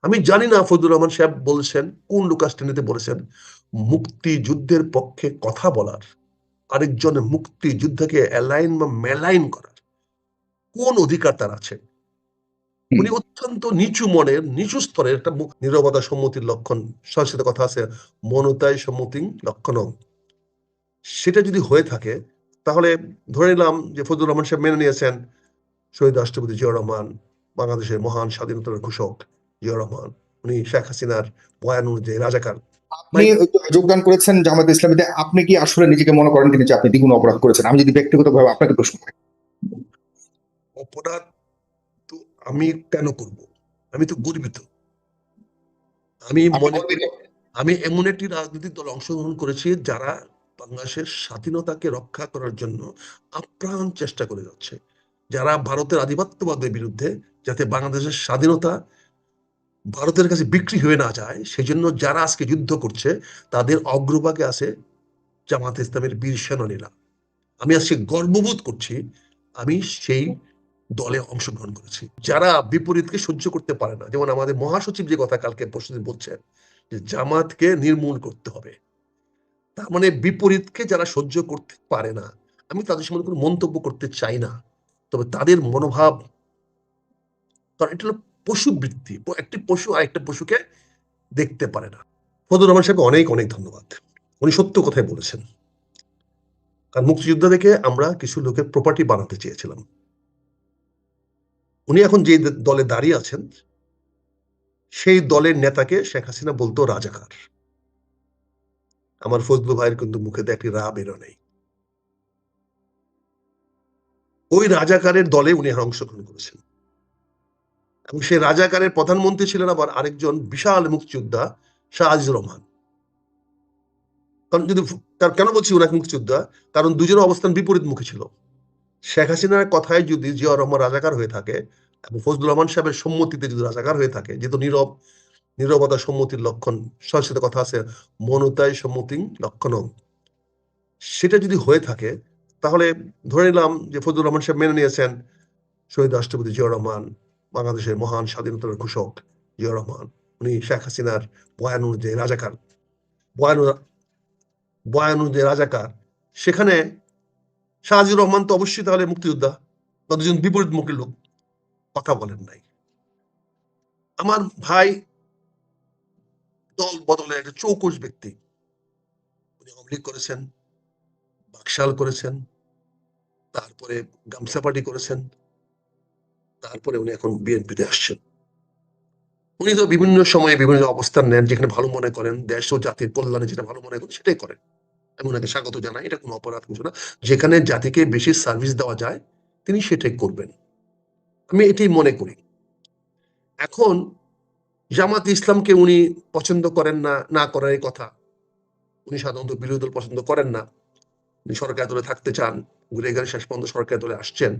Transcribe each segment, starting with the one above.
আমি জানি না ফজলুর রহমান সাহেব বলছেন কোন লুকাস টেনেতে বলেছেন মুক্তিযুদ্ধের পক্ষে কথা বলার, আরেকজন মুক্তিযুদ্ধকে অ্যালাইন বা মেলাইন করার কোন অধিকার তার আছে? উনি অত্যন্ত নিচু মনের, নিচু স্তরের একটা নীরবতা সম্মতির লক্ষণ, সংস্কৃত কথা আছে মনতায় সম্মতি লক্ষণম। সেটা যদি হয়ে থাকে তাহলে ধরে নিলাম যে ফজলুর রহমান সাহেব মেনে নিয়েছেন শহীদ রাষ্ট্রপতি জিয়াউর রহমান বাংলাদেশের মহান স্বাধীনতার ঘোষক জিয়াউর রহমান, উনি শেখ হাসিনার বয়ান অনুযায়ী রাজাকার। আপনি যোগদান করেছেন জামাত ইসলামীতে, আপনি কি আসলে নিজেকে মনে করেন কিনা যে আপনি দ্বিগুণ অপরাধ করেছেন? আমি যদি ব্যক্তিগতভাবে আপনাকে প্রশ্ন করি। অপরাধ তো আমি কেন করব? আমি তো গর্বিত। আমি আপনি মনে গর্বিত? করি আমি এমন একটি রাজনৈতিক দলে অংশগ্রহণ করেছি যারা বাংলাদেশের স্বাধীনতাকে রক্ষা করার জন্য আপ্রাণ চেষ্টা করে যাচ্ছে, যারা ভারতের আধিপত্যবাদের বিরুদ্ধে যাতে বাংলাদেশের স্বাধীনতা ভারতের কাছে বিক্রি হয়ে না যায় সেজন্য যারা আজকে যুদ্ধ করছে তাদের অগ্রভাগে আছে জামাত ইসলামের বীর সেনানীরা। আমি আজকে গর্ববোধ করছি আমি সেই দলে অংশগ্রহণ করেছি। যারা বিপরীতকে সহ্য করতে পারে না, যেমন আমাদের মহাসচিব যে কথা কালকে পরশুদিন বলছেন যে জামাতকে নির্মূল করতে হবে, তার মানে বিপরীতকে যারা সহ্য করতে পারে না, আমি তাদের সম্বন্ধে কোনো মন্তব্য করতে চাই না। তবে তাদের মনোভাব, কারণ এটা হলো পশুবৃত্তি, একটি পশু আরেকটা পশুকে দেখতে পারে না। ফজলুর রহমান সাহেবকে অনেক অনেক ধন্যবাদ, উনি সত্য কথাই বলেছেন। কারণ মুক্তিযুদ্ধ থেকে আমরা কিছু লোকের প্রপার্টি বানাতে চেয়েছিলাম। উনি এখন যে দলে দাঁড়িয়ে আছেন সেই দলের নেতাকে শেখ হাসিনা বলতো রাজাকার। আমার ফজলু ভাইয়ের কিন্তু মুখে একটি রা বেরো নেই। ওই রাজাকারের দলে উনি অংশগ্রহণ করেছেন এবং সেই রাজাকারের প্রধানমন্ত্রী ছিলেন আবার আরেকজন বিশাল মুক্তিযোদ্ধা শাহ আজিজুর রহমান। কারণ যদি কেন বলছি ওনাকে মুক্তিযোদ্ধা, কারণ দুজনের অবস্থান বিপরীত মুখী ছিল। শেখ হাসিনার কথায় যদি জিয়াউর রহমান রাজাকার হয়ে থাকে এবং ফজলুর রহমান সাহেবের সম্মতিতে যদি রাজাকার হয়ে থাকে, যেহেতু নীরবতা সম্মতির লক্ষণ, সংস্কৃত কথা আছে মনতায় সম্মতি লক্ষণম, সেটা যদি হয়ে থাকে তাহলে ধরে নিলাম যে ফজলুর রহমান সাহেব মেনে নিয়েছেন শহীদ রাষ্ট্রপতি জিয়াউর রহমান বাংলাদেশের মহান স্বাধীনতার ঘোষক জিয়াউর রহমান, উনি শেখ হাসিনার বয়ান অনুযায়ী রাজাকার, বয়ান বয়ান অনুযায়ী রাজাকার। সেখানে শাহজিউর রহমান তো অবশ্যই তাহলে মুক্তিযোদ্ধা, বা দুজন বিপরীত মুখী লোক কথা বলেন নাই। আমার ভাই দল বদলে একটা চৌকস ব্যক্তি, উনি আওয়ামী লীগ করেছেন, বাকশাল করেছেন, তারপরে গামছা পার্টি করেছেন, তারপরে উনি এখন বিএনপিতে আসছেন। উনি তো বিভিন্ন সময়ে বিভিন্ন অবস্থান নেন, যেখানে ভালো মনে করেন দেশ ও জাতির কল্যাণে যেটা ভালো মনে করেন সেটাই করেন। আমি ওনাকে স্বাগত জানাই, এটা কোনো অপরাধ কিছু না। যেখানে জাতিকে বেশি সার্ভিস দেওয়া যায় তিনি সেটাই করবেন, আমি এটাই মনে করি। এখন জামাত ইসলামকে উনি পছন্দ করেন না, না করার কথা। উনি সাধারণত বিরোধী দল পছন্দ করেন না, উনি সরকার দলে থাকতে চান, ঘুরে গেলে শেষ পর্যন্ত সরকার দলে আসছেন,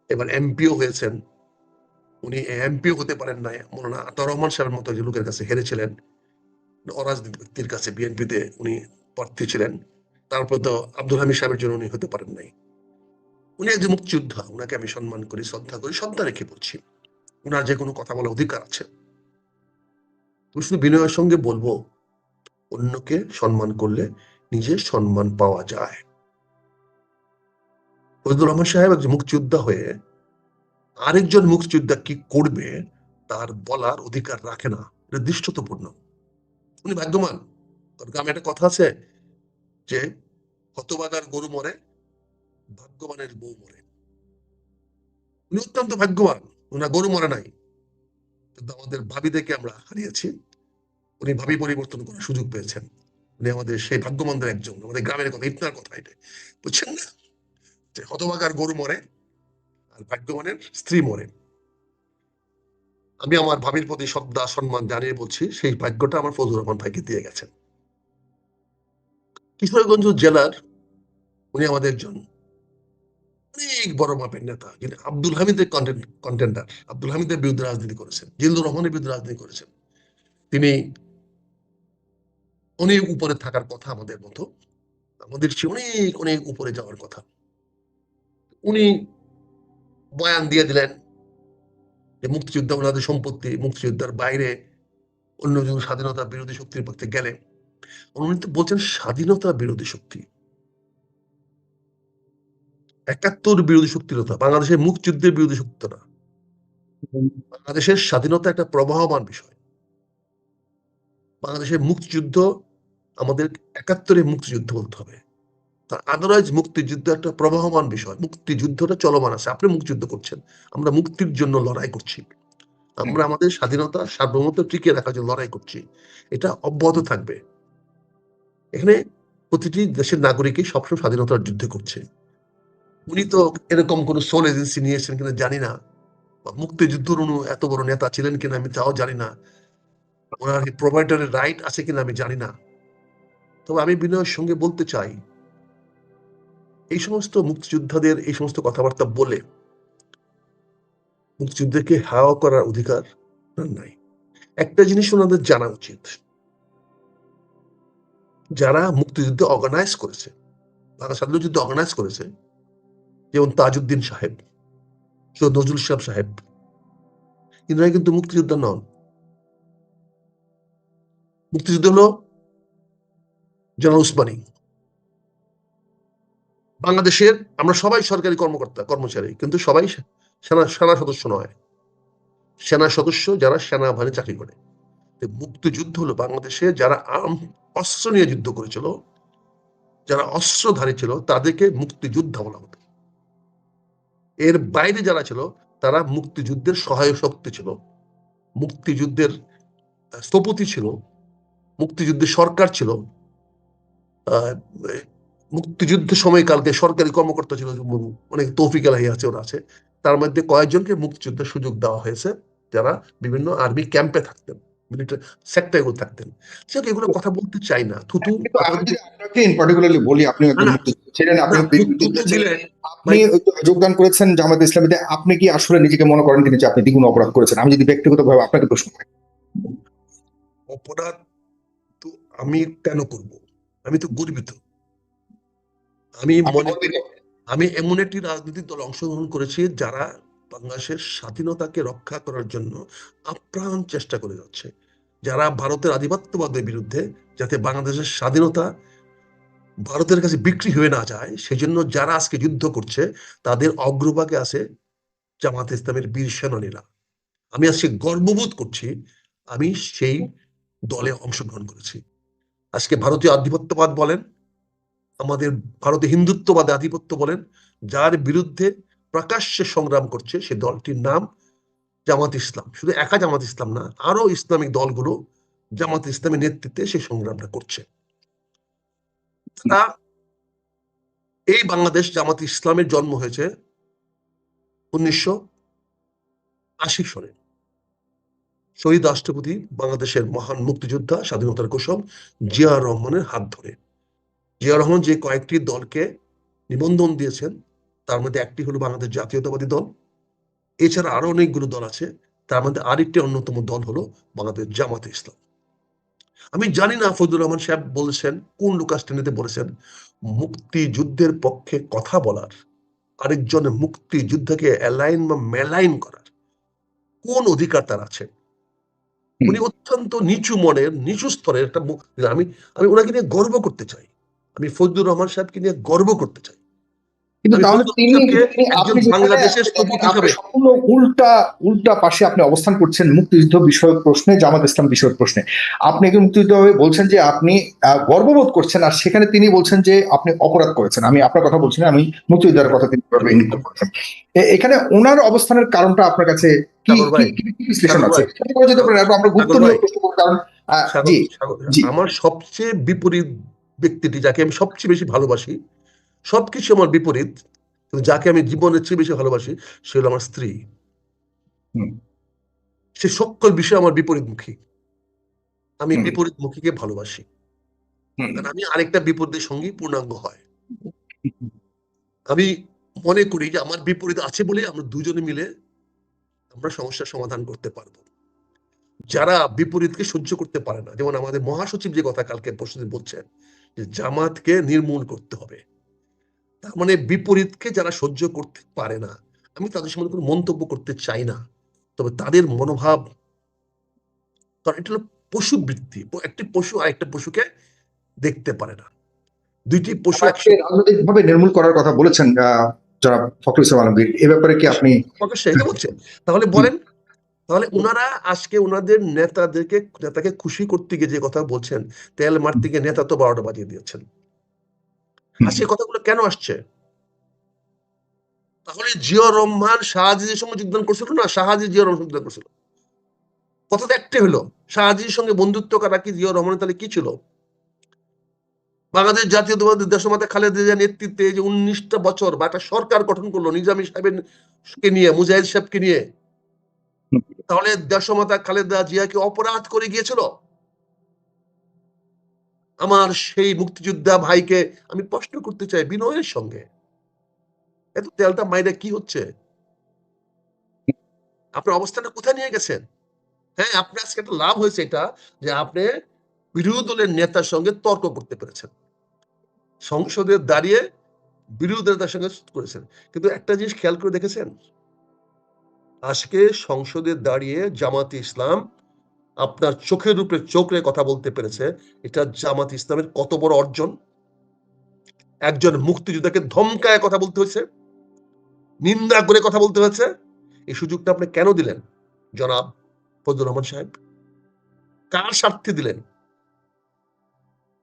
এবার এমপিও হয়েছেন। উনি এমপিও হতে পারেন না, মৌলানা আতাউর রহমান সাহেবের মতো যে লোকের কাছে হেরেছিলেন, অরাজনৈতিক ব্যক্তির কাছে বিএনপিতে উনি প্রার্থী ছিলেন। তারপর তো আব্দুল হামিদ সাহেবের জন্য উনি হতে পারেন নাই। উনি একজন মুক্তিযোদ্ধা, উনাকে আমি সম্মান করি, শ্রদ্ধা করি, শ্রদ্ধা রেখে বলছি উনার যে কোনো কথা বলার অধিকার আছে। তুমি শুধু বিনয়ের সঙ্গে বলবো অন্যকে সম্মান করলে নিজের সম্মান পাওয়া যায়। ফজলুর রহমান সাহেব একজন মুক্তিযোদ্ধা হয়ে আরেকজন মুক্তিযোদ্ধা কি করবে তার বলার অধিকার রাখে না, এটা দৃষ্টতাপূর্ণ। উনি ভাগ্যবান, গ্রামে একটা কথা আছে যে হতবাগার গরু মরে, ভাগ্যবানের বউ মরে। উনি অত্যন্ত ভাগ্যবান, উনার গরু মরে নাই, কিন্তু আমাদের ভাবি দেখে আমরা হারিয়েছি। উনি ভাবি পরিবর্তন করার সুযোগ পেয়েছেন, উনি আমাদের সেই ভাগ্যবানদের একজন। আমাদের গ্রামের কথা, ইটনার কথা, এটা বুঝছেন না যে হতবাগার গরু মরে আর ভাগ্যবানের স্ত্রী মরে। আমি আমার ভাবির প্রতি শ্রদ্ধা সম্মান জানিয়ে বলছি সেই ভাগ্যটা আমার ফজলুর রহমান ভাইকে দিয়ে গেছেন। কিশোরগঞ্জ জেলার উনি আমাদের একজন অনেক বড় মাপের নেতা, যিনি আব্দুল হামিদের কন্টেন্ডার, আব্দুল হামিদের বিরুদ্ধে রাজনীতি করেছেন, জিল্লুর রহমানের বিরুদ্ধে রাজনীতি করেছেন। তিনি অনেক উপরে থাকার কথা, আমাদের মতো, আমাদের চেয়ে অনেক অনেক উপরে যাওয়ার কথা। উনি বয়ান দিয়ে দিলেন যে মুক্তিযোদ্ধা ওনাদের সম্পত্তি, মুক্তিযোদ্ধার বাইরে অন্য কোনো স্বাধীনতা বিরোধী শক্তির পক্ষে গেলে উনি তো বলছেন স্বাধীনতা বিরোধী শক্তি, ৭১ বিরোধী শক্তির কথা, বাংলাদেশের মুক্তিযুদ্ধের বিরোধী শক্তি না। বাংলাদেশের স্বাধীনতা একটা প্রবাহমান বিষয়। বাংলাদেশের মুক্তিযুদ্ধ আমাদের ৭১ মুক্তিযুদ্ধ বলতে হবে। তার আদারওয়াইজ মুক্তিযুদ্ধ একটা প্রবাহমান বিষয়। মুক্তিযুদ্ধটা চলমান আছে। আপনি মুক্তিযুদ্ধ করছেন, আমরা মুক্তির জন্য লড়াই করছি, আমরা আমাদের স্বাধীনতা সার্বভৌমত্ব টিকিয়ে রাখার জন্য লড়াই করছি। এটা অব্যাহত থাকবে। এখানে প্রতিটি দেশের নাগরিকই সবসময় স্বাধীনতার যুদ্ধ করছে। উনি তো এরকম কোন সোল এজেন্সি নিয়েছেন কিনা জানি না, বা মুক্তিযুদ্ধের উনি এত বড় নেতা ছিলেন কিনা আমি তাও জানি না, ওনার প্রোভাইডারের রাইট আছে কিনা আমি জানি না। তবে আমি বিনয়ের সঙ্গে বলতে চাই, এই সমস্ত মুক্তিযোদ্ধাদের এই সমস্ত কথাবার্তা বলে মুক্তিযুদ্ধকে হাওয়া করার অধিকার নাই। একটা জিনিস ওনাদের জানা উচিত, যারা মুক্তিযুদ্ধে অর্গানাইজ করেছে, বাংলা স্বাধীনতা যুদ্ধে অর্গানাইজ করেছে, যেমন তাজউদ্দিন সাহেব, সৈয়দ নজরুল ইসলাম সাহেব, ইনারা কিন্তু মুক্তিযোদ্ধা নন। মুক্তিযুদ্ধ হলো জেনারেল উসমানী। বাংলাদেশের আমরা সবাই সরকারি কর্মকর্তা কর্মচারী, কিন্তু সবাই সেনা সদস্য নয়। সেনা সদস্য যারা সেনাবাহিনী চাকরি করে। মুক্তিযুদ্ধ হলো বাংলাদেশে যারা অস্ত্র নিয়ে যুদ্ধ করেছিল, যারা অস্ত্রধারী ছিল, তাদেরকে মুক্তিযোদ্ধা বলা হতো। এর বাইরে যারা ছিল তারা মুক্তিযুদ্ধের সহায়ক শক্তি ছিল, মুক্তিযুদ্ধের স্থপতি ছিল, মুক্তিযুদ্ধের সরকার ছিল, মুক্তিযুদ্ধের সময়কালকে সরকারি কর্মকর্তা ছিল, অনেক তৌফিক এলাহি আছে, ওরা আছে। তার মধ্যে কয়েকজনকে মুক্তিযুদ্ধের সুযোগ দেওয়া হয়েছে, যারা বিভিন্ন আর্মি ক্যাম্পে থাকতেন, মিলিটারি সেক্টরে থাকতেন। সেটা এগুলো কথা বলতে চাই না, থুতু আমি যদি আপনাকে ইন পার্টিকুলারলি বলি, আপনি একজন মুক্তিযোদ্ধা ছিলেন, আপনি যোগদান করেছেন জামায়াত ইসলামীতে, আপনি কি আসলে নিজেকে মনে করেন কিনা যে আপনি দ্বিগুণ অপরাধ করেছেন? আমি যদি ব্যক্তিগতভাবে আপনাকে প্রশ্ন করি। অপরাধ তো আমি কেন করব? আমি তো গর্বিত। আমি মনে করি আমি এমন একটি রাজনৈতিক দলে অংশগ্রহণ করেছি যারা বাংলাদেশের স্বাধীনতাকে রক্ষা করার জন্য আপ্রাণ চেষ্টা করে যাচ্ছে, যারা ভারতের আধিপত্যবাদের বিরুদ্ধে, যাতে বাংলাদেশের স্বাধীনতা ভারতের কাছে বিক্রি হয়ে না যায়, সেজন্য যারা আজকে যুদ্ধ করছে তাদের অগ্রভাগে আছে জামাত ইসলামের বীর সেনানীরা। আমি আজকে গর্ববোধ করছি আমি সেই দলে অংশগ্রহণ করেছি। আজকে ভারতীয় আধিপত্যবাদ বলেন, আমাদের ভারতীয় হিন্দুত্ববাদে আধিপত্য বলেন, যার বিরুদ্ধে প্রকাশ্যে সংগ্রাম করছে সে দলটির নাম জামাত ইসলাম। শুধু একা জামাত ইসলাম না, আরো ইসলামিক দলগুলো জামাত ইসলামের নেতৃত্বে সেই সংগ্রামটা করছে। এই বাংলাদেশ জামাত ইসলামের জন্ম হয়েছে 1980 সনে। শহীদ রাষ্ট্রপতি বাংলাদেশের মহান মুক্তিযোদ্ধা স্বাধীনতার ঘোষক জিয়া রহমানের হাত ধরে। জিয়া রহমান যে কয়েকটি দলকে নিবন্ধন দিয়েছেন, তার মধ্যে একটি হলো বাংলাদেশ জাতীয়তাবাদী দল। এছাড়া আরো অনেকগুলো দল আছে, তার মধ্যে আরেকটি অন্যতম দল হলো বাংলাদেশ জামাতে ইসলাম। আমি জানি না ফজলুর রহমান সাহেব বলেছেন কোন লুকাস টেনেতে বলেছেন মুক্তিযুদ্ধের পক্ষে কথা বলার, আরেকজনের মুক্তিযুদ্ধকে অ্যালাইন বা মেলাইন করার কোন অধিকার তার আছে? উনি অত্যন্ত নিচু মনের, নিচু স্তরের একটা আমি আমি ওনাকে নিয়ে গর্ব করতে চাই। আমি ফজলুর রহমান সাহেবকে নিয়ে গর্ব করতে চাই। কিন্তু তাহলে আপনি বাংলাদেশের সম্পূর্ণ উল্টা পাশে আপনি অবস্থান করছেন মুক্তিযুদ্ধ বিষয়ক প্রশ্নে, জামাত ইসলাম বিষয়ক প্রশ্নে। আপনি একজন মুক্তিযুদ্ধ বলছেন যে আপনি গর্ববোধ করছেন, আর সেখানে তিনি বলছেন যে আপনি অপরাধ করেছেন। আমি আপনার কথা বলছি না, আমি মুক্তিযুদ্ধের কথা তিনি ইঙ্গিত করছেন। এখানে ওনার অবস্থানের কারণটা আপনার কাছে কি বিশ্লেষণ আছে? আমরা গুরুত্ব নিয়ে প্রশ্ন করব, কারণ আমার সবচেয়ে বিপরীত ব্যক্তিটি, যাকে আমি সবচেয়ে বেশি ভালোবাসি, সবকিছু আমার বিপরীত, যাকে আমি জীবনের চেয়ে বেশি ভালোবাসি, সে হলো আমার স্ত্রী। সে সকল বিষয়ে আমার বিপরীতমুখী। আমি বিপরীতমুখীকে ভালোবাসি, কারণ আমি আরেকটা বিপরীতের সঙ্গী পূর্ণাঙ্গ হয়। আমি মনে করি যে আমার বিপরীত আছে বলে আমরা দুজনে মিলে আমরা সমস্যার সমাধান করতে পারবো। যারা বিপরীতকে সহ্য করতে পারে না, যেমন আমাদের মহাসচিব যে কথা কালকে পরশুদিন বলছেন যে জামাতকে নির্মূল করতে হবে, তার মানে বিপরীতকে যারা সহ্য করতে পারে না, আমি তাদের সম্বন্ধে কোনো মন্তব্য করতে চাই না। তবে তাদের মনোভাব, কারণ এটা হলো পশুবৃত্তি, একটি পশু আরেকটা পশুকে দেখতে পারে না, দুইটি পশু আজকে রাজনৈতিক ভাবে নির্মূল করার কথা বলেছেন জনাব ফখরুল ইসলাম আলমগীর, এ ব্যাপারে কি আপনি? এটা বলছে। তাহলে বলেন, তাহলে ওনারা আজকে ওনাদের নেতাকে খুশি করতে গিয়ে যে কথা বলছেন, তেল মারতে গিয়ে নেতা তো 12টা বাজিয়ে দিয়েছেন। আজকে কথাগুলো কেন আসছে? তাহলে জিয়াউর রহমান শাহজির সঙ্গে যোগদান করছিল না, শাহজি জিয়াউর রহমান যোগদান করছিল, কথা তো একটাই হলো। শাহজির সঙ্গে বন্ধুত্ব করা কি জিয়াউর রহমানের তাহলে কি ছিল? বাংলাদেশ জাতীয়তাবাদী দেশমাতা খালেদা জিয়ার নেতৃত্বে যে 19টা বছর বা একটা সরকার গঠন করলো নিজামী সাহেবকে নিয়ে, মুজাহিদ সাহেবকে নিয়ে, তাহলে দেশমাতা খালেদা জিয়া কি অপরাধ করে গিয়েছিল? আমার সেই মুক্তিযোদ্ধা ভাইকে আমি প্রশ্ন করতে চাই বিনয়ের সঙ্গে, এত তেলটা মাইরে কি হচ্ছে? আপনার অবস্থানটা কোথায় নিয়ে গেছেন? হ্যাঁ, আপনার আজকে একটা লাভ হয়েছে এটা যে আপনি বিরোধী দলের নেতার সঙ্গে তর্ক করতে পেরেছেন, সংসদে দাঁড়িয়ে বিরোধী নেতার সঙ্গে করেছেন। কিন্তু একটা জিনিস খেয়াল করে দেখেছেন, আজকে সংসদে দাঁড়িয়ে জামাতে ইসলাম আপনার চোখের উপরে চোখ রেখে কথা বলতে পেরেছে, এটা জামাত ইসলামের কত বড় অর্জন। একজন মুক্তিযোদ্ধাকে ধমকায় কথা বলতে হয়েছে, নিন্দা করে কথা বলতে হয়েছে, এই সুযোগটা আপনি কেন দিলেন জনাব ফজলুর রহমান সাহেব? কার স্বার্থে দিলেন?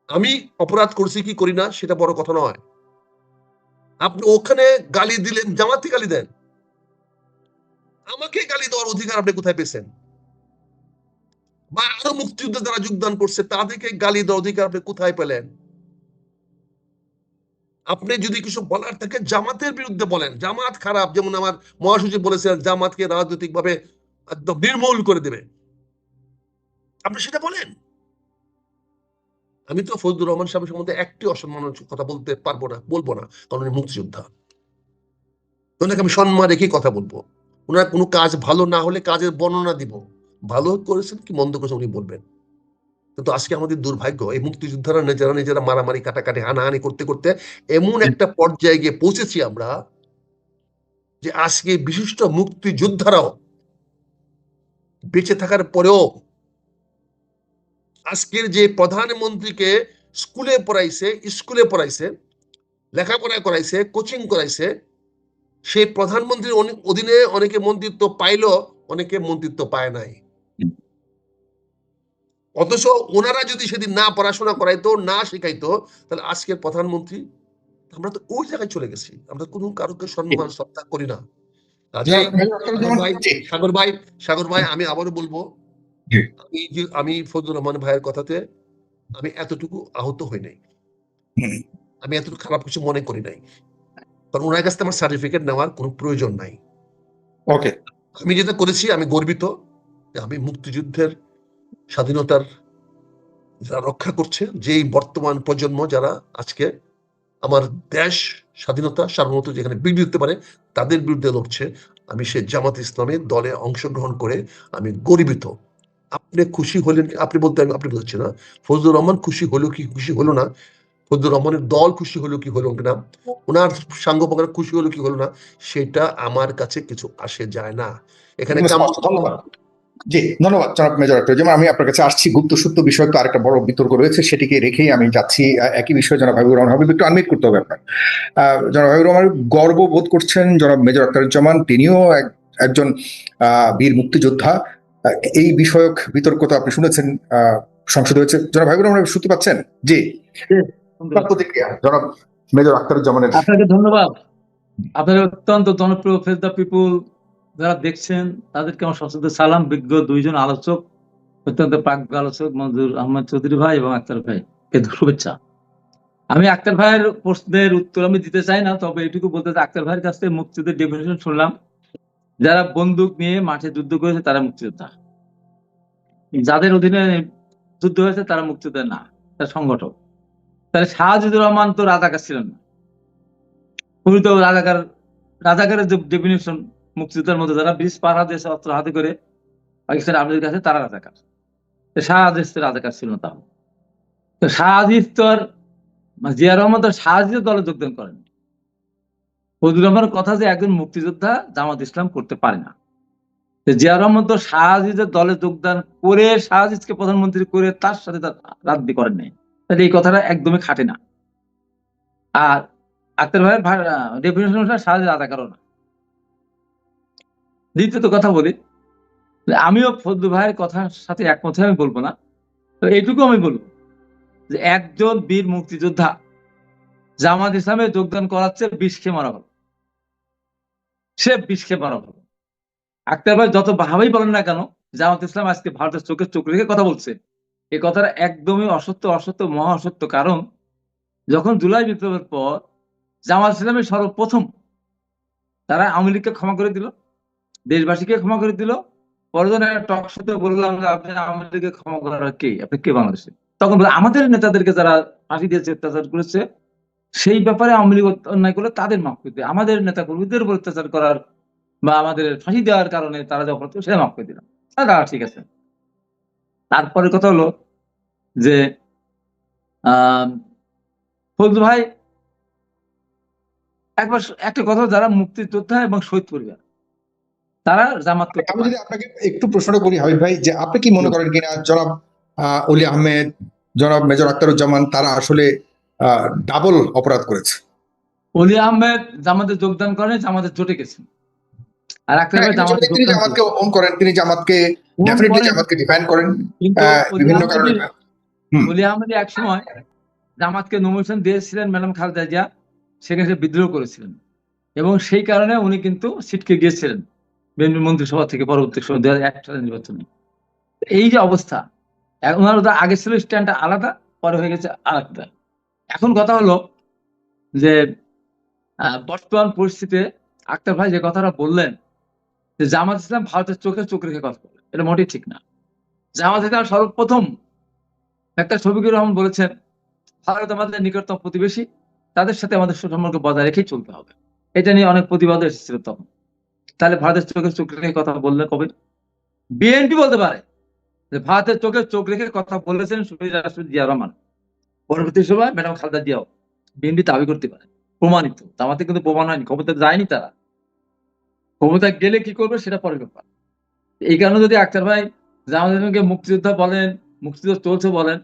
আমি অপরাধ করছি কি করি না সেটা বড় কথা নয়, আপনি ওখানে গালি দিলেন, জামাতে গালি দেন, আমাকে গালি দেওয়ার অধিকার আপনি কোথায় পেয়েছেন? বা আরো মুক্তিযুদ্ধে যারা যোগদান করছে তাদেরকে গালি দেওয়ার অধিকার আপনি কোথায় পেলেন? আপনি যদি কিছু বলার থাকে জামাতের বিরুদ্ধে বলেন, জামাত খারাপ, যেমন আমার মহাসচিব বলেছেন জামাতকে রাজনৈতিক ভাবে একদম নির্মূল করে দেবে, আপনি সেটা বলেন। আমি তো ফজলুর রহমান সাহেবের সম্বন্ধে একটি অসম্মানজনক কথা বলতে পারবো না, বলবো না, কারণ উনি মুক্তিযোদ্ধা, ওনাকে আমি সম্মান রেখে কথা বলবো। ওনার কোনো কাজ ভালো না হলে কাজের বর্ণনা দিব, ভালো করেছেন কি মন্দ করেছেন উনি বলবেন। কিন্তু আজকে আমাদের দুর্ভাগ্য, এই মুক্তিযোদ্ধারা নিজেরা মারামারি কাটাকাটি হানাহানি করতে করতে এমন একটা পর্যায়ে গিয়ে পৌঁছেছি আমরা যে আজকে বিশিষ্ট মুক্তিযোদ্ধারাও বেঁচে থাকার পরেও আজকের যে প্রধানমন্ত্রীকে স্কুলে পড়াইছে, লেখাপড়া করাইছে, কোচিং করাইছে, সেই প্রধানমন্ত্রীর অধীনে অনেকে মন্ত্রিত্ব পাইলো, অনেকে মন্ত্রিত্ব পায় নাই। অথচ ওনারা যদি সেদিন না পড়াশোনা করাইতো, না শেখাইতো, তাহলে আজকের প্রধানমন্ত্রী, আমরা তো ওই জায়গায় চলে গেছি। আমরা কোনো কারোকে সম্মান শ্রদ্ধা করি না। সাগর ভাই আমি আবারও বলবো, আমি ফজলুর রহমান ভাইয়ের কথাতে আমি এতটুকু আহত হই নাই, আমি এতটুকু খারাপ কিছু মনে করি নাই, কারণ ওনার কাছ থেকে আমার সার্টিফিকেট নেওয়ার কোনো প্রয়োজন নাই। ওকে, আমি যেটা করেছি আমি গর্বিত যে আমি মুক্তিযুদ্ধের স্বাধীনতার যারা রক্ষা করছে, যেই বর্তমান প্রজন্ম যারা আজকে আমার দেশ স্বাধীনতা সার্বভৌমত্ব যেখানে বিঘ্নিত হতে পারে তাদের বিরুদ্ধে লড়ছে, আমি সে জামাত ইসলামের দলে অংশগ্রহণ করে আমি গর্বিত। আপনি খুশি হলেন, আপনি বলতে আমি আপনি বলছি না, ফজলুর রহমান খুশি হলো কি খুশি হলো না, ফজলুর রহমানের দল খুশি হলো কি হলো না, ওনার সাঙ্গপাঙ্গরা খুশি হলো কি হলো না, সেটা আমার কাছে কিছু আসে যায় না। এখানে ধন্যবাদ। জি, ধন্যবাদ জনাব মেজর আখতার। যেমন আমি আপনার কাছে আসছি, গুপ্ত সূত্র বিষয়ে তো আরেকটা বড় বিতর্ক রয়েছে, সেটিকে রেখেই আমি যাচ্ছি একই বিষয়ে জনাব হাবিবুর রহমান হাবিব, একটু আনমিউট করতে হবে আপনার। জনাব হাবিবুর রহমান গর্ব বোধ করছেন জনাব মেজর আখতারুজ্জামান তিনিও একজন বীর মুক্তিযোদ্ধা। এই বিষয়ক বিতর্ক তো আপনি শুনেছেন, সংসদ হয়েছে। জনাব হাবিবুর রহমান শুনতে পাচ্ছেন? জি, প্রতিক্রিয়া জনাব মেজর আখতারুজ্জামানের। আপনাকে ধন্যবাদ। আপনার অত্যন্ত জনপ্রিয় ফেস দ্য পিপুল যারা দেখছেন তাদেরকে আমার সশ্রদ্ধ সালাম। বিজ্ঞ দুইজন আলোচক, অত্যন্ত প্রাজ্ঞ আলোচক মঞ্জুর আহমদ চৌধুরী ভাই এবং আক্তার ভাইকে শুভেচ্ছা। আমি আক্তার ভাইয়ের প্রশ্নের উত্তর আমি দিতে চাই না, তবে এটুকু বলতে চাই, আক্তার ভাইয়ের কাছ থেকে মুক্তিযুদ্ধের ডেফিনেশন শুনলাম, যারা বন্দুক নিয়ে মাঠে যুদ্ধ করেছে তারা মুক্তিযোদ্ধা, যাদের অধীনে যুদ্ধ হয়েছে তারা মুক্তিযোদ্ধা না, তারা সংগঠক। তাহলে শাহজিদুর রহমান তো রাজাকার ছিলেন না, উনি তো রাজাকারের যে ডেফিনেশন মুক্তিযোদ্ধার মধ্যে যারা ব্রিজ পার হাতে অস্ত্র হাতে করে পাকিস্তান আর্মির কাছে, তারা রাজাকার। শাহজিদ রাজাকার ছিল না। তাহলে তো শাহজিদ তো আর জিয়া রহমান তো শাহজিদের দলে যোগদান করেন। ফজলুর রহমানের কথা যে একজন মুক্তিযোদ্ধা জামাত ইসলাম করতে পারে না, জিয়া রহমান তো শাহ আজিজের দলে যোগদান করে শাহ আজিজকে প্রধানমন্ত্রী করে তার সাথে তার রাজনীতি করেন নাই, তাহলে এই কথাটা একদমই খাটে না। আর আক্তার ভাইয়ের ডেফিনেশন অনুসারে শাহ আজিজ রাজাকারও না। দ্বিতীয়ত কথা বলি, আমিও ফজলু ভাইয়ের কথার সাথে একমত হয়ে আমি বলবো না, তো এইটুকু আমি বলবো যে একজন বীর মুক্তিযোদ্ধা জামাত ইসলামে যোগদান করাচ্ছে বিষ খেয়ে মারা ভালো, সে বিষ খেয়ে মারা ভালো। আক্তার ভাই যত ভাবেই বলেন না কেন জামাত ইসলাম আজকে ভারতের চোখে চোখ রেখে কথা বলছে, এই কথাটা একদমই অসত্য, মহা অসত্য। কারণ যখন জুলাই বিপ্লবের পর জামাত ইসলামের সর্বপ্রথম তারা আওয়ামী লীগকে ক্ষমা করে দিল, দেশবাসীকে ক্ষমা করে দিল। পরজন একটা টক শোতে বললাম যে আপনি আওয়ামী লীগকে ক্ষমা করার কে, আপনি কে বাংলাদেশে? তখন বলে আমাদের নেতাদেরকে যারা ফাঁসি দিয়েছে, অত্যাচার করেছে, সেই ব্যাপারে আওয়ামী লীগ অন্যায় করলে তাদের মাফ করতে, আমাদের নেতা কর্মীদের উপর অত্যাচার করার বা আমাদের ফাঁসি দেওয়ার কারণে তারা যখন সেটা মাফ করে দিলাম, ঠিক আছে। তারপরে কথা হলো যে ফজলু ভাই একবার একটা কথা, যারা মুক্তিযোদ্ধা এবং শহীদ পরিবার তারা জামাত করতে আমি পারে। যদি আপনাকে একটু প্রশ্ন করি হাবিব ভাই, যে আপনি কি মনে করেন কিনা জনাব অলি আহমেদ, জনাব মেজর আখতারুজ্জামান তারা আসলে ডাবল অপরাধ করেছে? অলি আহমেদ জামাতে যোগদান করেন, জামাতে জোটে গেছেন, আর আক্তার হ্যাঁ, ভাই কিন্তু জামাতে যদি তিনি যোগদান জামাতকে করেছেন। ওন করেন, তিনি জামাতকে ওন ডেফিনেটলি করেন, জামাতকে ডিফাইন করেন কিন্তু বিভিন্ন কারণে। হুম। অলি আহমেদ এক সময় জামাতকে নমিনেশন দিয়েছিলেন ম্যাডাম খালেদা জিয়া, সেখানে সে বিদ্রোহ করেছিলেন এবং সেই কারণে উনি কিন্তু ছিটকে গিয়েছিলেন বিএনপি মন্ত্রিসভা থেকে পরবর্তী সময় 2001 সালের নির্বাচনে। এই যে অবস্থা, ওনার আগে ছিল স্ট্যান্ডটা আলাদা, পরে হয়ে গেছে আলাদা। এখন কথা হলো যে বর্তমান পরিস্থিতিতে আক্তার ভাই যে কথাটা বললেন যে জামাত ইসলাম ভারতের চোখে চোখ রেখে কথা বলে, এটা মোটেই ঠিক না। জামাত ইসলাম সর্বপ্রথম ডাক্তার শফিকুর রহমান বলেছেন ভারত আমাদের নিকটতম প্রতিবেশী, তাদের সাথে আমাদের সুসম্পর্ক বজায় রেখেই চলতে হবে। এটা নিয়ে অনেক প্রতিবাদ এসেছিল তখন। তাহলে ভারতের চোখে চোখ রেখে কথা বললে কবে? বিএনপি বলতে পারে যে ভারতের চোখে চোখ রেখে কথা বলেছেন শহীদ রাষ্ট্রপতি জিয়া রহমান, পরবর্তী সময় ম্যাডাম খালেদা জিয়াও। বিএনপি দাবি করতে পারে, প্রমাণিত। জামাতে কিন্তু প্রমাণ হয়নি, ক্ষমতা যায়নি তারা, ক্ষমতা গেলে কি করবে সেটা পরের ব্যাপার। এই কারণে যদি আক্তার ভাই জামাতকে মুক্তিযোদ্ধা বলেন, মুক্তিযুদ্ধ চলছে বলেন,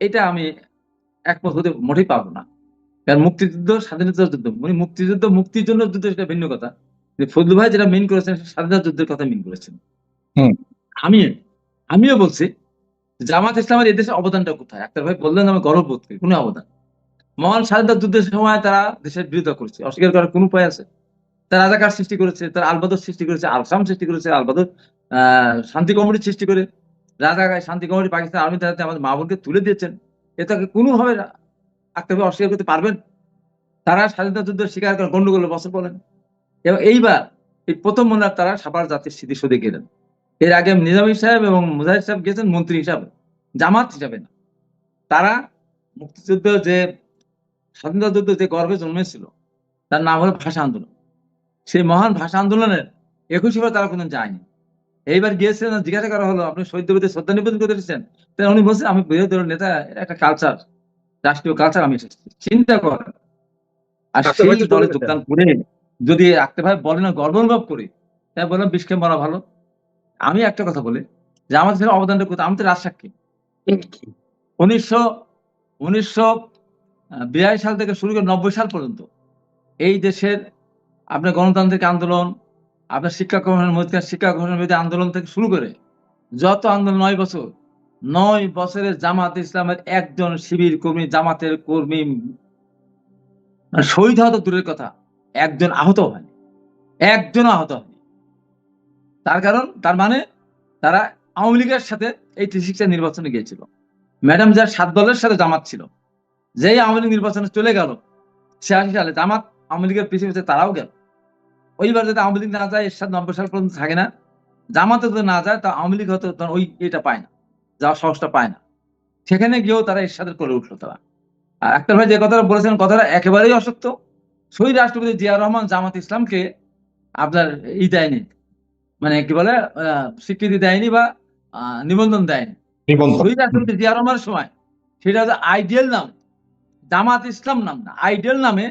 এটা আমি একমত হতে মোটেই পারবো না। কারণ মুক্তিযুদ্ধ স্বাধীনতার যুদ্ধ, উনি মুক্তিযুদ্ধ মুক্তির জন্য যুদ্ধ, সেটা ভিন্ন কথা। ফজলু ভাই যেটা মিন করেছেন স্বাধীনতা যুদ্ধের কথা মিন করেছেন। আমিও বলছি জামাত ইসলামের এদেশে অবদানটা কোথায়? আক্তার ভাই বললেন আমি গর্ববোধ করি, কোনো অবদান? মহান স্বাধীনতা যুদ্ধের সময় তারা দেশের বিরোধিতা করেছে, অস্বীকার করার কোন উপায় আছে? তারা রাজাকার সৃষ্টি করেছে, তারা আলবদর সৃষ্টি করেছে, আলসাম সৃষ্টি করেছে, আলবদর শান্তি কমিটি সৃষ্টি করে রাজাকার শান্তি কমিটি পাকিস্তান আর্মির হাতে আমাদের মা বোনকে তুলে দিয়েছেন। এটাকে কোনোভাবে আক্তার ভাই অস্বীকার করতে পারবেন? তারা স্বাধীনতা যুদ্ধের শিকার করেন, গন্ডগোলের বছর বলেন। এবং এইবার এই প্রথম মনে হয় তারা সাভার জাতির স্মৃতিসৌধে গেলেন। এর আগে নিজামী সাহেব এবং মুজাহিদ সাহেব গেছেন মন্ত্রী হিসাবে, জামাত হিসাবে না। তারা মুক্তিযুদ্ধ যে স্বাধীনতা যুদ্ধ যে গর্বে জন্মেছিল, তার নাম হলো ভাষা আন্দোলন। সেই মহান ভাষা আন্দোলনের 21 তারা কোনদিন যায়নি। এইবার গিয়েছিলেন, জিজ্ঞাসা করা হলো আপনি শহীদ প্রতি শ্রদ্ধা নিবেদন করতে এসেছেন? উনি বলছেন আমি বৃহৎ দলের নেতা, একটা কালচার, রাষ্ট্রীয় কালচার আমি এসেছি। চিন্তা করেন। আর সেই দলে যোগদান করে যদি আক্তার ভাই বলেন গর্ব অনুভব করি, তাই বললাম বিষ খেয়ে মরা ভালো। আমি একটা কথা বলি যে আমাদের অবদানটা কোথায়? আমি তো রাজসাক্ষী। 1982 সাল থেকে শুরু করে 90 সাল পর্যন্ত এই দেশের আপনার গণতান্ত্রিক আন্দোলন, আপনার শিক্ষা কমিশনের মধ্যে শিক্ষা কমিশনের বিরুদ্ধে আন্দোলন থেকে শুরু করে যত আন্দোলন 9 বছরে জামাত ইসলামের একজন শিবির কর্মী, জামাতের কর্মী শহীদ হওয়া তো দূরের কথা, একজন আহত হয়নি, একজনও আহত হয়নি। তার মানে তারা আওয়ামী লীগের সাথে 86 নির্বাচনে গিয়েছিল। ম্যাডাম যার 7 দলের সাথে জামাত ছিল, যেই আওয়ামী লীগ নির্বাচনে চলে গেল 86 সালে, জামাত আওয়ামী লীগের পিছিয়ে তারাও গেল। ওইবার যদি আওয়ামী লীগ না যায়, এরশাদ 90 সাল পর্যন্ত থাকে না, জামাতে যদি না যায় তা আওয়ামী লীগ হয়তো ওই এটা পায় না, যাওয়ার সাহসটা পায় না। সেখানে গিয়েও তারা এরশাদের করে উঠলো তারা। আর আক্তার ভাই যে কথাটা বলেছেন, কথাটা একেবারেই অসত্য। শহীদ রাষ্ট্রপতি জিয়া রহমান জামাত ইসলামকে আপনার দেয়নি, মানে কি বলে স্বীকৃতি দেয়নি বা নিবন্ধন দেয়নি। শহীদ রাষ্ট্রপতি জিয়া রহমানের সময় সেটা হচ্ছে আইডিয়াল নাম, জামাত ইসলাম নাম না, আইডিয়াল নামে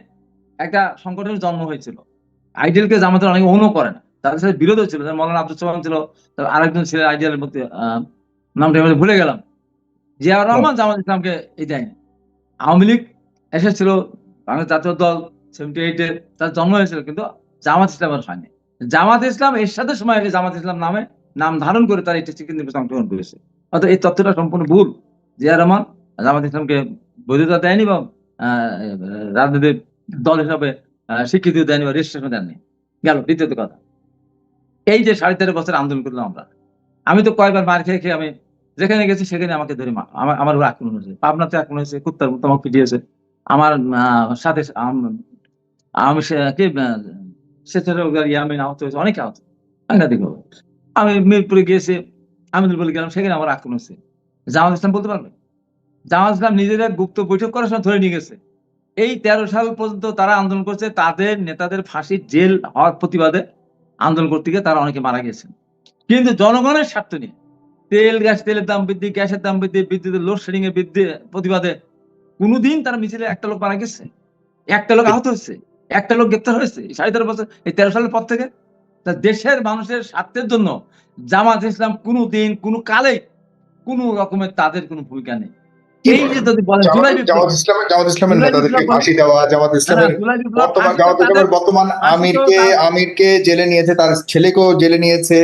একটা সংগঠনের জন্ম হয়েছিল। আইডিয়ালকে জামাতের অনেকে অনও করে না, তাদের সাথে বিরোধ ছিল, মৌলানা আব্দুল সালাম ছিল, তারপর আরেকজন ছিলেন আইডিয়ালের মধ্যে, নামটা এবার ভুলে গেলাম, জিয়াউর রহমান জামাত ইসলামকে এই দেয়নি। আওয়ামী লীগ এসেছিল, বাংলাদেশ জাতীয় দল 78-এ তার জন্ম হয়েছিল, কিন্তু জামাত ইসলামের হয়নি। জামাত ইসলাম এর সাথে সময় জামাত ইসলাম নামে নাম ধারণ করে তারা এটা চিকেন নির্বাচন অংশগ্রহণ করেছে। অর্থাৎ এই তথ্যটা সম্পূর্ণ ভুল। জিয়াউর রহমান জামাত ইসলামকে বৈধতা দেয়নি এবং রাজনৈতিক দল হিসাবে স্বীকৃতি দেয়নি বা রেজিস্ট্রেশন দেননি। গেল দ্বিতীয়ত কথা, এই যে 13.5 বছর আন্দোলন করলাম আমরা, আমি তো কয়েকবার মার খেয়ে খেয়ে আমি যেখানে গেছি সেখানে আমাকে ধরে আমার উপর আক্রমণ হয়েছে। পাবনাতে আক্রমণ হয়েছে, কুত্তার মতো আমাকে পিটিয়েছে। আমার সাথে আমি ইয়ামিন আহত হয়েছে, অনেকে আহত, সাংঘাতিক ভাবে। আমি মিরপুরে গিয়েছি, আমিনুল বলে গেলাম, সেখানে আমার আক্রমণ হচ্ছে। জামাত ইসলাম বলতে পারবে? জামাত ইসলাম নিজেরা গুপ্ত বৈঠক করার সময় ধরে নিয়ে গেছে। এই 13 সাল পর্যন্ত তারা আন্দোলন করছে, তাদের নেতাদের ফাঁসি জেল হওয়ার প্রতিবাদে আন্দোলন করতে গিয়ে তারা অনেকে মারা গেছেন। কিন্তু জনগণের স্বার্থ নিয়ে তেলের দাম বৃদ্ধি, গ্যাসের দাম বৃদ্ধি, বিদ্যুতের লোডশেডিং এর বৃদ্ধি প্রতিবাদে কোনদিন তারা মিছিলে একটা লোক মারা গেছে, একটা লোক আহত হয়েছে, একটা লোক গ্রেপ্তার হয়েছে 13.5 বছর, এই 13 সালের পর থেকে? তা দেশের মানুষের স্বার্থের জন্য জামাত ইসলাম কোনদিন কোনো কালে কোনো রকমের তাদের কোনো ভূমিকা নেই। এই যে যদি বলেন জুলাই বিপ্লব, জামাত ইসলামের নেতাদেরকে ফাঁসি দেওয়া, জামাত ইসলামের জুলাই বিপ্লব, বর্তমান আমিরকে জেলে নিয়েছে, তার ছেলেকেও জেলে নিয়েছে,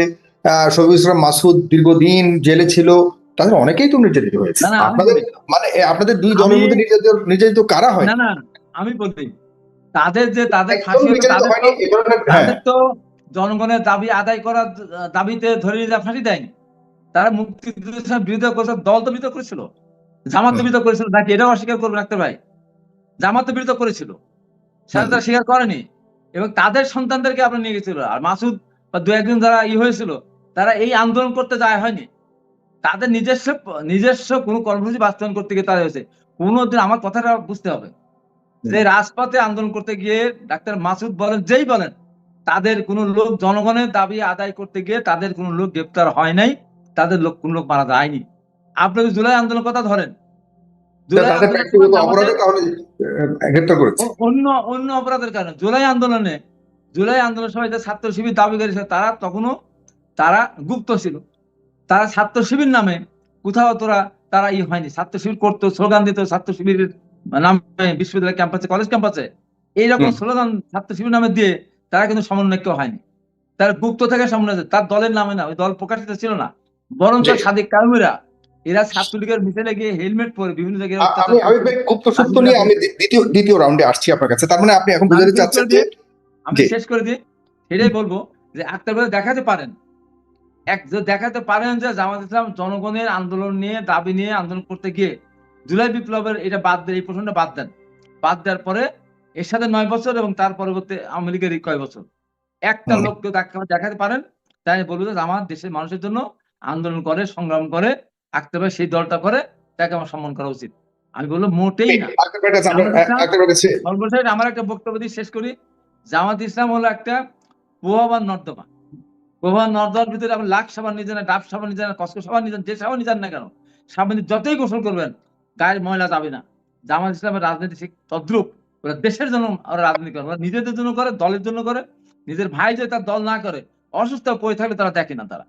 শফিকুল ইসলাম মাসুদ দীর্ঘদিন জেলে ছিল, তাদের অনেকেই তো নির্যাতিত হয়েছে। আপনাদের দুই দলের মধ্যে নির্যাতিত কারা হয়? না, আমি বলছি তাদের ফাঁসি, তাদের তো জনগণের দাবি আদায় করার দাবিতে ধরে নিয়ে ফাঁসি দেয়নি। তারা মুক্তিযুদ্ধের বিরোধিতা করেছে, দল তো বিরোধিতা করেছিল, জামাত তো বিরোধিতা করেছিল নাকি? এটাও অস্বীকার করবে ডাক্তার ভাই, জামাত তো বিরোধিতা করেছিল, সেটা তারা স্বীকার করেনি। এবং তাদের সন্তানদেরকে আপনার নিয়ে গেছিল। আর মাসুদ বা 2-1 যারা হয়েছিল, তারা এই আন্দোলন করতে যায় হয়নি, তাদের নিজস্ব কোনো কর্মসূচি বাস্তবায়ন করতে গিয়ে তারা হয়েছে। কোনোদিন আমার কথাটা বুঝতে হবে যে রাজপথে আন্দোলন করতে গিয়ে ডাক্তার মাসুদ বলেন, যেই বলেন, তাদের কোনো লোক জনগণের দাবি আদায় করতে গিয়ে তাদের কোনো লোক গ্রেপ্তার হয় নাই, তাদের কোনো লোক মারা যায়নি। আপনি যদি জুলাই আন্দোলনের কথা ধরেন, অন্য অপরাধের কারণে জুলাই আন্দোলনের সময় যে ছাত্র শিবির দাবি করেছে, তারা তখনও তারা গুপ্ত ছিল, তারা ছাত্র শিবির নামে কোথাও তারা হয়নি, ছাত্র শিবির করতো, স্লোগান দিত ছাত্র শিবিরের নামে বিশ্ববিদ্যালয় ক্যাম্পাসে, কলেজ ক্যাম্পাসে এইরকম স্লোগান ছাত্র শিবির নামে দিয়ে তারা কিন্তু সমন্বয় কেউ হয়নি, তারা গুপ্ত থেকে সমন্বয়, তার দলের নামে না, ওই দল প্রকাশিত ছিল না, বরঞ্চ সাদিক কায়ুমিরা এরা ছাত্রলীগের মিছিলে গিয়ে হেলমেট পরে বিভিন্ন জায়গায় গুপ্ত সূত্র নিয়ে আমি দ্বিতীয় রাউন্ডে আসছি আপনার কাছে। তার মানে আপনি এখন বুঝাতে চাচ্ছেন যে, আমি শেষ করে দিই, সেটাই বলবো যে আক্তার ভাই দেখাতে পারেন যে জামাত ইসলাম জনগণের আন্দোলন নিয়ে, দাবি নিয়ে আন্দোলন করতে গিয়ে জুলাই বিপ্লবের এটা বাদ দেন, এই প্রশ্নটা বাদ দেওয়ার পরে এর সাথে 9 বছর এবং তার পরবর্তী আওয়ামী লীগের কয় বছর একটা লোককে দেখাতে পারেন, তাই বলবো যে আমার দেশের মানুষের জন্য আন্দোলন করে, সংগ্রাম করে, আক্তার ভাই সেই দলটা করে, তাকে আমার সম্মান করা উচিত। আমি বলবো মোটেই না। সর্বশেষ আমার একটা বক্তব্য দিয়ে শেষ করি, জামাত ইসলাম হলো একটা প্রভাবান নর্দমা। প্রভাবান নর্দমার ভিতরে আপনি লাখ সাবান নিয়ে যান, ডাব সাবান নিয়ে যান, কসকো সাবান নিয়ে যান, যে সাবান নিয়ে যান না কেন, সাবান যতই গোসল করবেন গায়ের ময়লা যাবে না। জামাত ইসলামের রাজনীতি ঠিক তদ্রুপ, ওরা দেশের জন্য ওরা রাজনীতি করে, ওরা নিজেদের জন্য করে, দলের জন্য করে, নিজের ভাই যদি তার দল না করে, অসুস্থ পড়ে থাকলে তারা দেখে না, তারা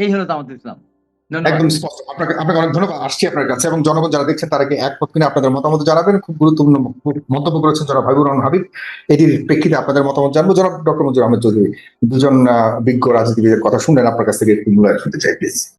এই হলো জামাত ইসলাম। একদম স্পষ্ট। আপনাকে অনেক ধন্যবাদ। আসছি আপনার কাছে, এবং জনগণ যারা দেখছেন তারা কি একমত কিনা আপনাদের মতামত জানাবেন। খুব গুরুত্বপূর্ণ মন্তব্য করেছেন জনাব হাবিবুর রহমান হাবিব, এটির প্রেক্ষিতে আপনাদের মতামত জানবো। জনাব ডক্টর মঞ্জুর আহমেদ চৌধুরী, দুজন বিজ্ঞ রাজনীতিবিদের কথা শুনলেন, আপনার কাছ থেকে একটু মূল্যায়ন শুনতে চাই প্লিজ।